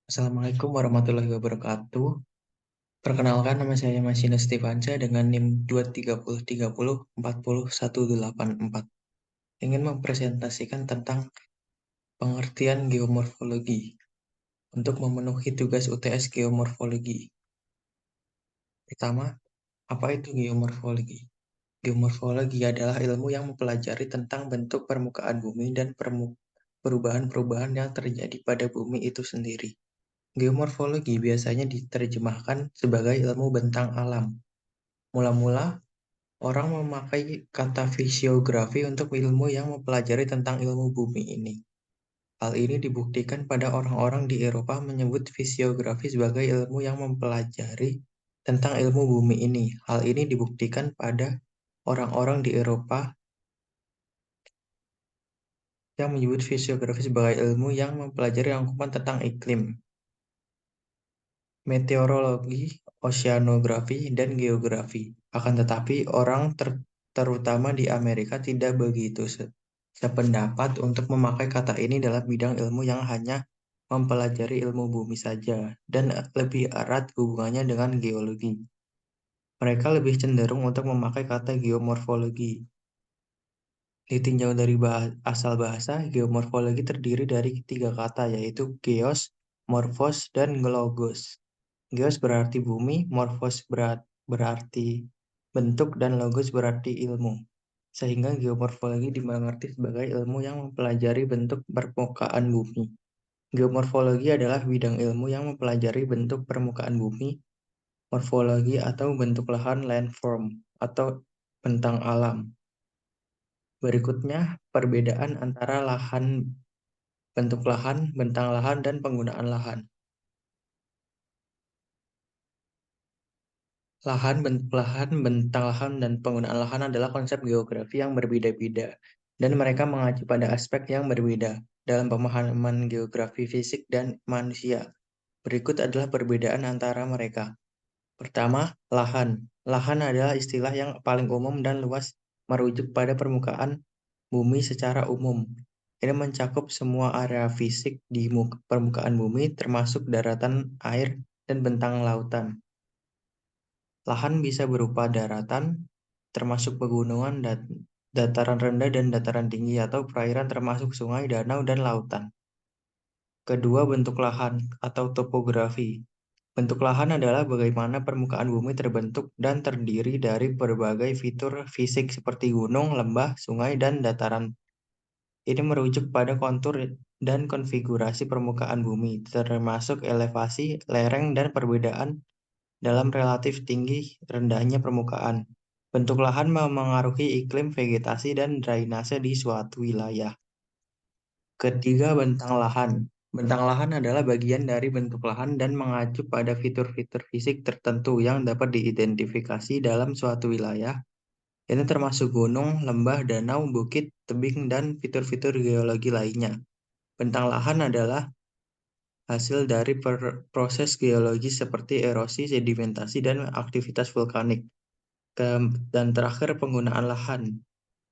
Assalamualaikum warahmatullahi wabarakatuh. Perkenalkan, nama saya Masina Stefanca dengan NIM 230304018. Ingin mempresentasikan tentang pengertian geomorfologi untuk memenuhi tugas UTS geomorfologi. Pertama, apa itu geomorfologi? Geomorfologi adalah ilmu yang mempelajari tentang bentuk permukaan bumi dan perubahan-perubahan yang terjadi pada bumi itu sendiri. Geomorfologi biasanya diterjemahkan sebagai ilmu bentang alam. Mula-mula, orang memakai kata fisiografi untuk ilmu yang mempelajari tentang ilmu bumi ini. Hal ini dibuktikan pada orang-orang di Eropa menyebut fisiografi sebagai ilmu yang mempelajari tentang ilmu bumi ini. Hal ini dibuktikan pada orang-orang di Eropa yang menyebut fisiografi sebagai ilmu yang mempelajari rangkuman tentang iklim, meteorologi, oceanografi, dan geografi. Akan tetapi, orang terutama di Amerika tidak begitu sependapat untuk memakai kata ini dalam bidang ilmu yang hanya mempelajari ilmu bumi saja dan lebih erat hubungannya dengan geologi. Mereka lebih cenderung untuk memakai kata geomorfologi. Ditinjau dari asal bahasa, geomorfologi terdiri dari tiga kata, yaitu geos, morfos, dan logos. Geos berarti bumi, morfos berarti bentuk, dan logos berarti ilmu. Sehingga geomorfologi dimengerti sebagai ilmu yang mempelajari bentuk permukaan bumi. Geomorfologi adalah bidang ilmu yang mempelajari bentuk permukaan bumi, morfologi atau bentuk lahan landform, atau bentang alam. Berikutnya, perbedaan antara bentuk lahan, bentang lahan, dan penggunaan lahan. Lahan, bentuk lahan, bentang lahan, dan penggunaan lahan adalah konsep geografi yang berbeda-beda, dan mereka mengacu pada aspek yang berbeda dalam pemahaman geografi fisik dan manusia. Berikut adalah perbedaan antara mereka. Pertama, lahan. Lahan adalah istilah yang paling umum dan luas merujuk pada permukaan bumi secara umum. Ini mencakup semua area fisik di permukaan bumi, termasuk daratan, air, dan bentang lautan. Lahan bisa berupa daratan, termasuk pegunungan, dataran rendah dan dataran tinggi, atau perairan termasuk sungai, danau, dan lautan. Kedua, bentuk lahan atau topografi. Bentuk lahan adalah bagaimana permukaan bumi terbentuk dan terdiri dari berbagai fitur fisik seperti gunung, lembah, sungai, dan dataran. Ini merujuk pada kontur dan konfigurasi permukaan bumi, termasuk elevasi, lereng, dan perbedaan dalam relatif tinggi rendahnya permukaan. Bentuk lahan memengaruhi iklim, vegetasi, dan drainase di suatu wilayah. Ketiga, bentang lahan. Bentang lahan adalah bagian dari bentuk lahan dan mengacu pada fitur-fitur fisik tertentu yang dapat diidentifikasi dalam suatu wilayah. Ini termasuk gunung, lembah, danau, bukit, tebing, dan fitur-fitur geologi lainnya. Bentang lahan adalah hasil dari proses geologi seperti erosi, sedimentasi, dan aktivitas vulkanik. Dan terakhir, penggunaan lahan.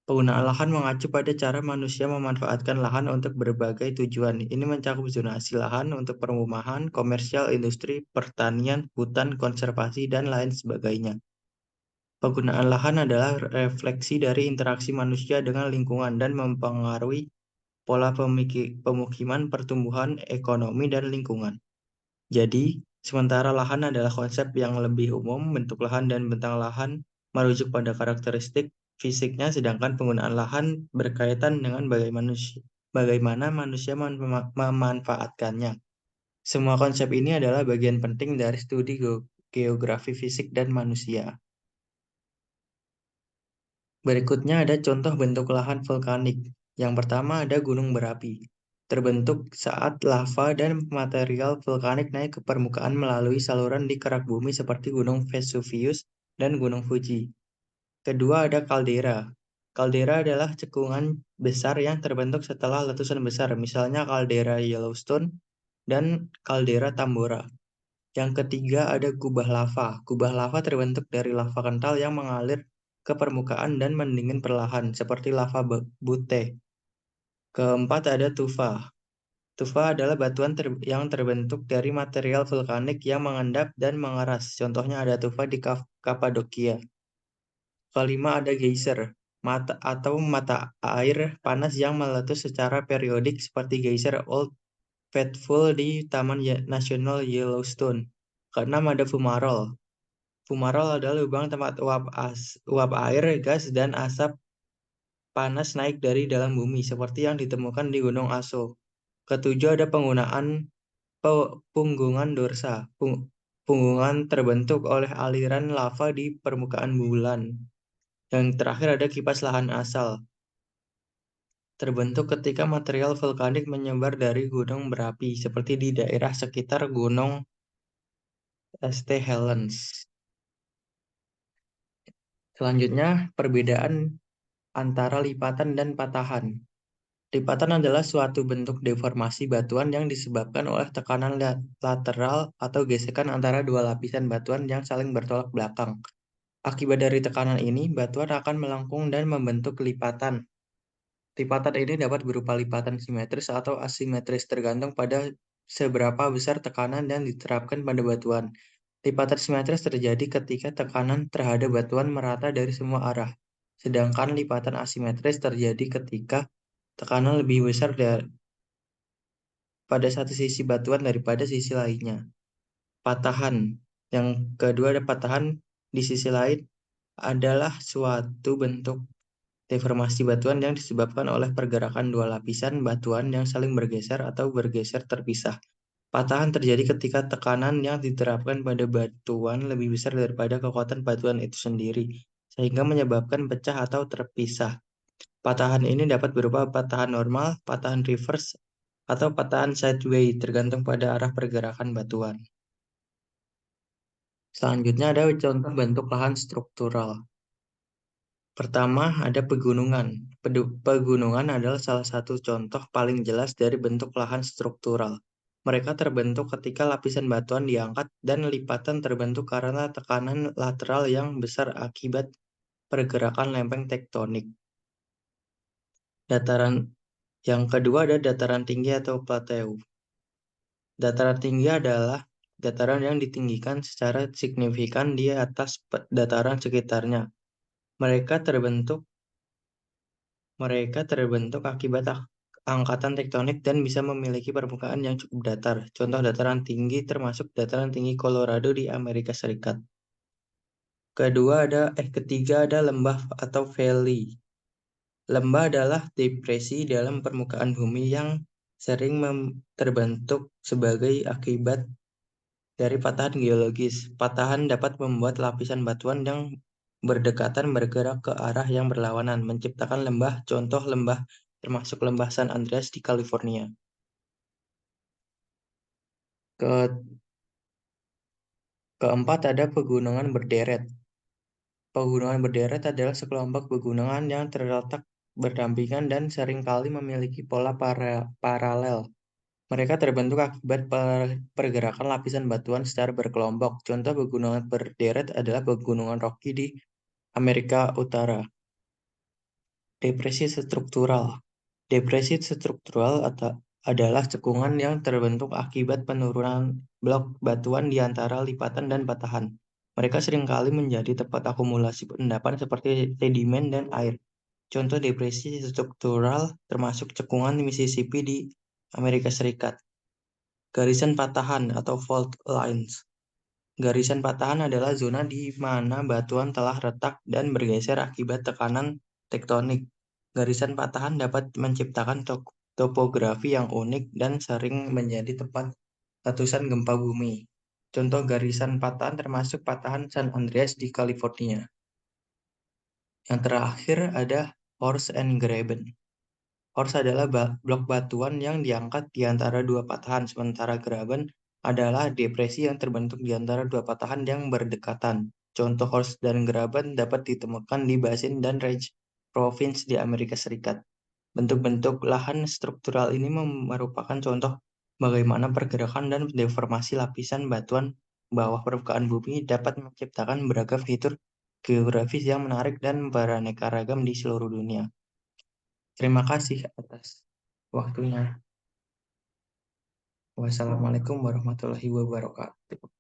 Penggunaan lahan mengacu pada cara manusia memanfaatkan lahan untuk berbagai tujuan. Ini mencakup zonasi lahan untuk perumahan, komersial, industri, pertanian, hutan, konservasi, dan lain sebagainya. Penggunaan lahan adalah refleksi dari interaksi manusia dengan lingkungan dan mempengaruhi pola pemukiman, pertumbuhan, ekonomi, dan lingkungan. Jadi, sementara lahan adalah konsep yang lebih umum, bentuk lahan dan bentang lahan merujuk pada karakteristik fisiknya, sedangkan penggunaan lahan berkaitan dengan bagaimana manusia memanfaatkannya. Semua konsep ini adalah bagian penting dari studi geografi fisik dan manusia. Berikutnya ada contoh bentuk lahan vulkanik. Yang pertama ada gunung berapi. Terbentuk saat lava dan material vulkanik naik ke permukaan melalui saluran di kerak bumi seperti Gunung Vesuvius dan Gunung Fuji. Kedua ada kaldera. Kaldera adalah cekungan besar yang terbentuk setelah letusan besar, misalnya kaldera Yellowstone dan kaldera Tambora. Yang ketiga ada kubah lava. Kubah lava terbentuk dari lava kental yang mengalir ke permukaan dan mendingin perlahan, seperti lava Butte. Keempat ada tufa. Tufa adalah batuan yang terbentuk dari material vulkanik yang mengendap dan mengeras. Contohnya ada tufa di Kapadokia. Kelima ada geyser, mata air panas yang meletus secara periodik seperti geyser Old Faithful di Taman Nasional Yellowstone. Keenam ada fumarole. Fumarole adalah lubang tempat uap air, gas, dan asap panas naik dari dalam bumi, seperti yang ditemukan di Gunung Aso. Ketujuh ada penggunaan punggungan dorsa. Punggungan terbentuk oleh aliran lava di permukaan bulan. Yang terakhir ada kipas lahan asal. Terbentuk ketika material vulkanik menyebar dari gunung berapi, seperti di daerah sekitar Gunung St. Helens. Selanjutnya, perbedaan antara lipatan dan patahan. Lipatan adalah suatu bentuk deformasi batuan yang disebabkan oleh tekanan lateral atau gesekan antara dua lapisan batuan yang saling bertolak belakang. Akibat dari tekanan ini, batuan akan melengkung dan membentuk lipatan. Lipatan ini dapat berupa lipatan simetris atau asimetris tergantung pada seberapa besar tekanan yang diterapkan pada batuan. Lipatan simetris terjadi ketika tekanan terhadap batuan merata dari semua arah. Sedangkan lipatan asimetris terjadi ketika tekanan lebih besar pada satu sisi batuan daripada sisi lainnya. Patahan. Yang kedua ada patahan di sisi lain adalah suatu bentuk deformasi batuan yang disebabkan oleh pergerakan dua lapisan batuan yang saling bergeser atau bergeser terpisah. Patahan terjadi ketika tekanan yang diterapkan pada batuan lebih besar daripada kekuatan batuan itu sendiri, sehingga menyebabkan pecah atau terpisah. Patahan ini dapat berupa patahan normal, patahan reverse, atau patahan sideway, tergantung pada arah pergerakan batuan. Selanjutnya ada contoh bentuk lahan struktural. Pertama, ada pegunungan. Pegunungan adalah salah satu contoh paling jelas dari bentuk lahan struktural. Mereka terbentuk ketika lapisan batuan diangkat dan lipatan terbentuk karena tekanan lateral yang besar akibat pergerakan lempeng tektonik. Dataran yang kedua ada dataran tinggi atau plateau. Dataran tinggi adalah dataran yang ditinggikan secara signifikan di atas dataran sekitarnya. Mereka terbentuk Mereka terbentuk akibat angkatan tektonik dan bisa memiliki permukaan yang cukup datar. Contoh dataran tinggi termasuk dataran tinggi Colorado di Amerika Serikat. Ketiga ada lembah atau valley. Lembah adalah depresi dalam permukaan bumi yang sering terbentuk sebagai akibat dari patahan geologis. Patahan dapat membuat lapisan batuan yang berdekatan bergerak ke arah yang berlawanan, menciptakan lembah. Contoh lembah termasuk lembah San Andreas di California. Ke Keempat ada pegunungan berderet. Pegunungan berderet adalah sekelompok pegunungan yang terletak berdampingan dan seringkali memiliki pola paralel. Mereka terbentuk akibat pergerakan lapisan batuan secara berkelompok. Contoh pegunungan berderet adalah pegunungan Rocky di Amerika Utara. Depresi struktural. Depresi struktural adalah cekungan yang terbentuk akibat penurunan blok batuan di antara lipatan dan patahan. Mereka seringkali menjadi tempat akumulasi endapan seperti sedimen dan air. Contoh depresi struktural termasuk cekungan Mississippi di Amerika Serikat. Garisan patahan atau fault lines. Garisan patahan adalah zona di mana batuan telah retak dan bergeser akibat tekanan tektonik. Garisan patahan dapat menciptakan topografi yang unik dan sering menjadi tempat letusan gempa bumi. Contoh garisan patahan termasuk patahan San Andreas di California. Yang terakhir ada horse and graben. Horse adalah blok batuan yang diangkat di antara dua patahan, sementara graben adalah depresi yang terbentuk di antara dua patahan yang berdekatan. Contoh horse dan graben dapat ditemukan di Basin dan Range Province di Amerika Serikat. Bentuk-bentuk lahan struktural ini merupakan contoh bagaimana pergerakan dan deformasi lapisan batuan bawah permukaan bumi dapat menciptakan beragam fitur geografis yang menarik dan beraneka ragam di seluruh dunia. Terima kasih atas waktunya. Wassalamualaikum warahmatullahi wabarakatuh.